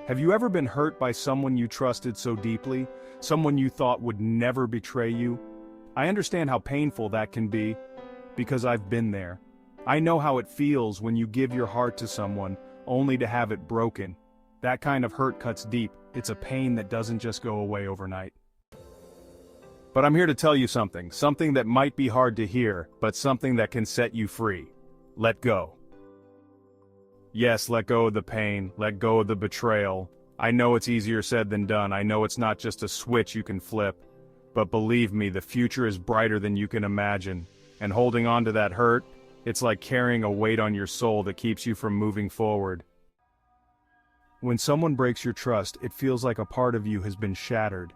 Have you ever been hurt by someone you trusted so deeply, someone you thought would never betray you? I understand how painful that can be, because I've been there. I know how it feels when you give your heart to someone, only to have it broken. That kind of hurt cuts deep. It's a pain that doesn't just go away overnight. But I'm here to tell you something that might be hard to hear, but something that can set you free. Let go. Yes, let go of the pain, let go of the betrayal. I know it's easier said than done. I know it's not just a switch you can flip. But believe me, the future is brighter than you can imagine. And holding on to that hurt, it's like carrying a weight on your soul that keeps you from moving forward. When someone breaks your trust, it feels like a part of you has been shattered.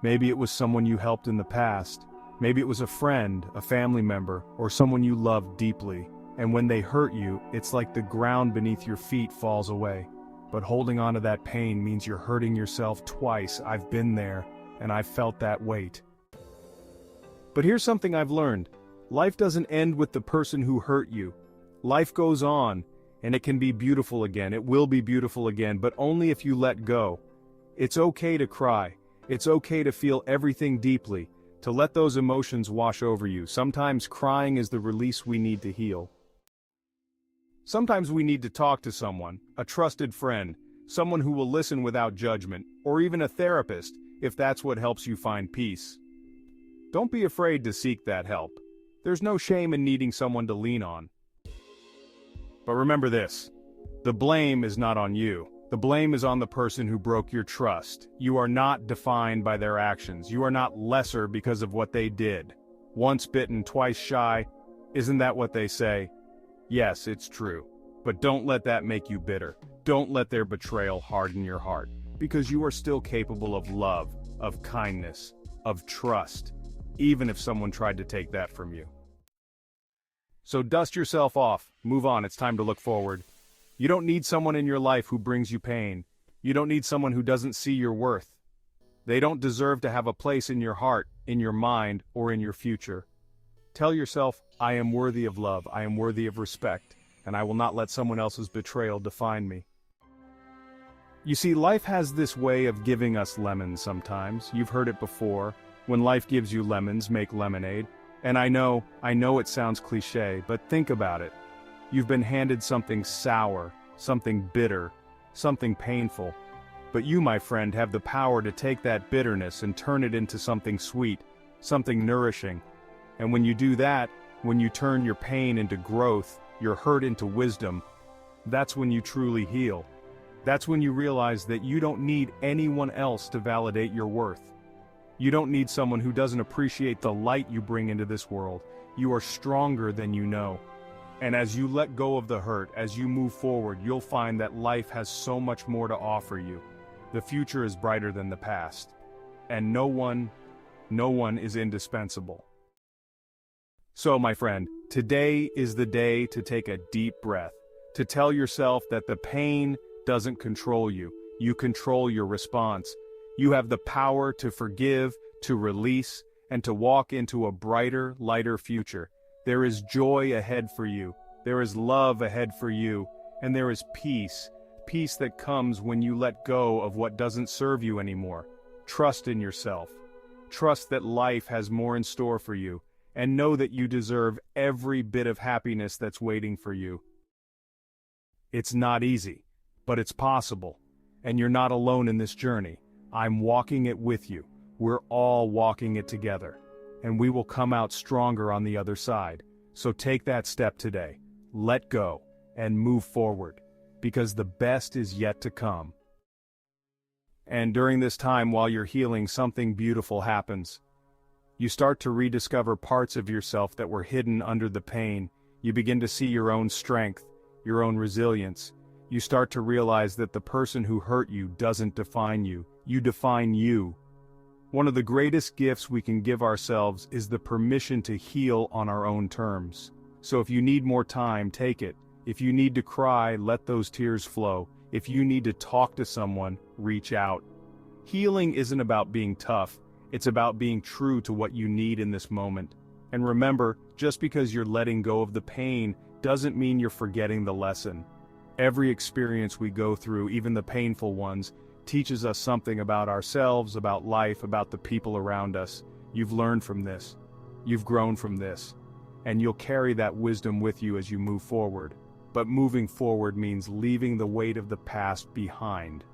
Maybe it was someone you helped in the past. Maybe it was a friend, a family member, or someone you loved deeply. And when they hurt you, it's like the ground beneath your feet falls away. But holding on to that pain means you're hurting yourself twice. I've been there, and I've felt that weight. But here's something I've learned. Life doesn't end with the person who hurt you. Life goes on, and it can be beautiful again. It will be beautiful again, but only if you let go. It's okay to cry. It's okay to feel everything deeply, to let those emotions wash over you. Sometimes crying is the release we need to heal. Sometimes we need to talk to someone, a trusted friend, someone who will listen without judgment, or even a therapist, if that's what helps you find peace. Don't be afraid to seek that help. There's no shame in needing someone to lean on. But remember this, the blame is not on you. The blame is on the person who broke your trust. You are not defined by their actions. You are not lesser because of what they did. Once bitten, twice shy, isn't that what they say? Yes, it's true. But don't let that make you bitter. Don't let their betrayal harden your heart, because you are still capable of love, of kindness, of trust, even if someone tried to take that from you. So dust yourself off, move on, it's time to look forward. You don't need someone in your life who brings you pain. You don't need someone who doesn't see your worth. They don't deserve to have a place in your heart, in your mind, or in your future. Tell yourself, I am worthy of love, I am worthy of respect, and I will not let someone else's betrayal define me. You see, life has this way of giving us lemons sometimes. You've heard it before. When life gives you lemons, make lemonade. And I know it sounds cliche, but think about it. You've been handed something sour, something bitter, something painful. But you, my friend, have the power to take that bitterness and turn it into something sweet, something nourishing. And when you do that, when you turn your pain into growth, your hurt into wisdom, that's when you truly heal. That's when you realize that you don't need anyone else to validate your worth. You don't need someone who doesn't appreciate the light you bring into this world. You are stronger than you know. And as you let go of the hurt, as you move forward, you'll find that life has so much more to offer you. The future is brighter than the past. And no one is indispensable. So, my friend, today is the day to take a deep breath, to tell yourself that the pain doesn't control you. You control your response. You have the power to forgive, to release, and to walk into a brighter, lighter future. There is joy ahead for you. There is love ahead for you. And there is peace. Peace that comes when you let go of what doesn't serve you anymore. Trust in yourself. Trust that life has more in store for you. And know that you deserve every bit of happiness that's waiting for you. It's not easy, but it's possible. And you're not alone in this journey. I'm walking it with you. We're all walking it together. And we will come out stronger on the other side. So take that step today. Let go and move forward, because the best is yet to come. And during this time, while you're healing, something beautiful happens. You start to rediscover parts of yourself that were hidden under the pain. You begin to see your own strength, your own resilience. You start to realize that the person who hurt you doesn't define you. You define you. One of the greatest gifts we can give ourselves is the permission to heal on our own terms. So if you need more time, take it. If you need to cry, let those tears flow. If you need to talk to someone, reach out. Healing isn't about being tough. It's about being true to what you need in this moment. And remember, just because you're letting go of the pain doesn't mean you're forgetting the lesson. Every experience we go through, even the painful ones, teaches us something about ourselves, about life, about the people around us. You've learned from this. You've grown from this. And you'll carry that wisdom with you as you move forward. But moving forward means leaving the weight of the past behind.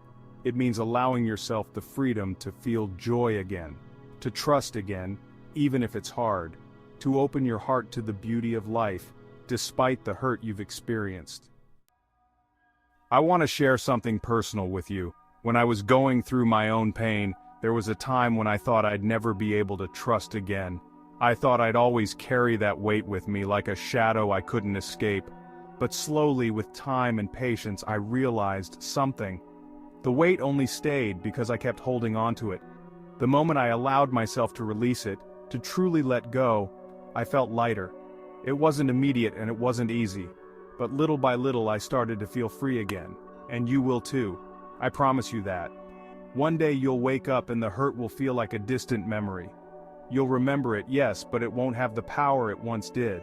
It means allowing yourself the freedom to feel joy again, to trust again, even if it's hard, to open your heart to the beauty of life, despite the hurt you've experienced. I want to share something personal with you. When I was going through my own pain, there was a time when I thought I'd never be able to trust again. I thought I'd always carry that weight with me like a shadow I couldn't escape. But slowly, with time and patience, I realized something. The weight only stayed because I kept holding on to it. The moment I allowed myself to release it, to truly let go, I felt lighter. It wasn't immediate and it wasn't easy. But little by little I started to feel free again. And you will too. I promise you that. One day you'll wake up and the hurt will feel like a distant memory. You'll remember it, yes, but it won't have the power it once did.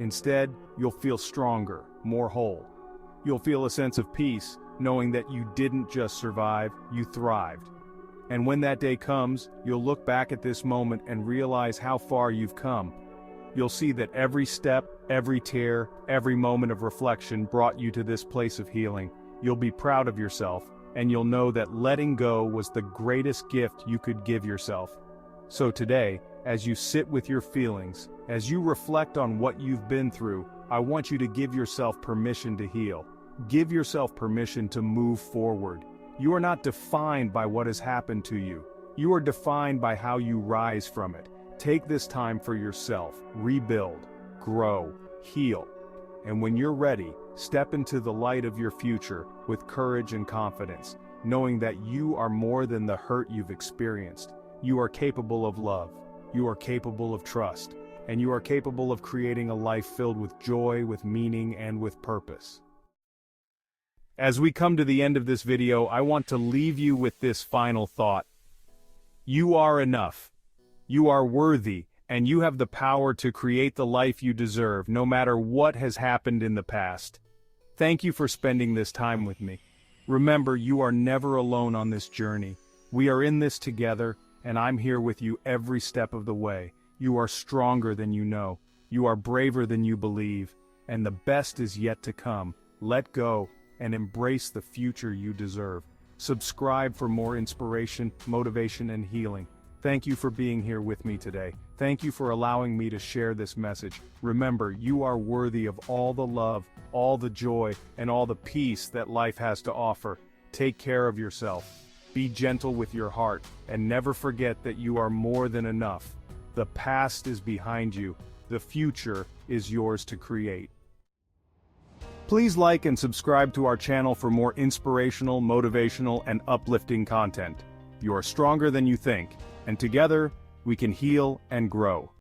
Instead, you'll feel stronger, more whole. You'll feel a sense of peace, knowing that you didn't just survive, you thrived. And when that day comes, you'll look back at this moment and realize how far you've come. You'll see that every step, every tear, every moment of reflection brought you to this place of healing. You'll be proud of yourself, and you'll know that letting go was the greatest gift you could give yourself. So today, as you sit with your feelings, as you reflect on what you've been through, I want you to give yourself permission to heal. Give yourself permission to move forward. You are not defined by what has happened to you. You are defined by how you rise from it. Take this time for yourself. Rebuild, grow, heal. And when you're ready, step into the light of your future with courage and confidence, knowing that you are more than the hurt you've experienced. You are capable of love. You are capable of trust. And you are capable of creating a life filled with joy, with meaning, and with purpose. As we come to the end of this video, I want to leave you with this final thought. You are enough. You are worthy, and you have the power to create the life you deserve, no matter what has happened in the past. Thank you for spending this time with me. Remember, you are never alone on this journey. We are in this together, and I'm here with you every step of the way. You are stronger than you know. You are braver than you believe. And the best is yet to come. Let go and embrace the future you deserve. Subscribe for more inspiration, motivation, and healing. Thank you for being here with me today. Thank you for allowing me to share this message. Remember, you are worthy of all the love, all the joy, and all the peace that life has to offer. Take care of yourself. Be gentle with your heart, and never forget that you are more than enough. The past is behind you. The future is yours to create. Please like and subscribe to our channel for more inspirational, motivational, and uplifting content. You are stronger than you think, and together, we can heal and grow.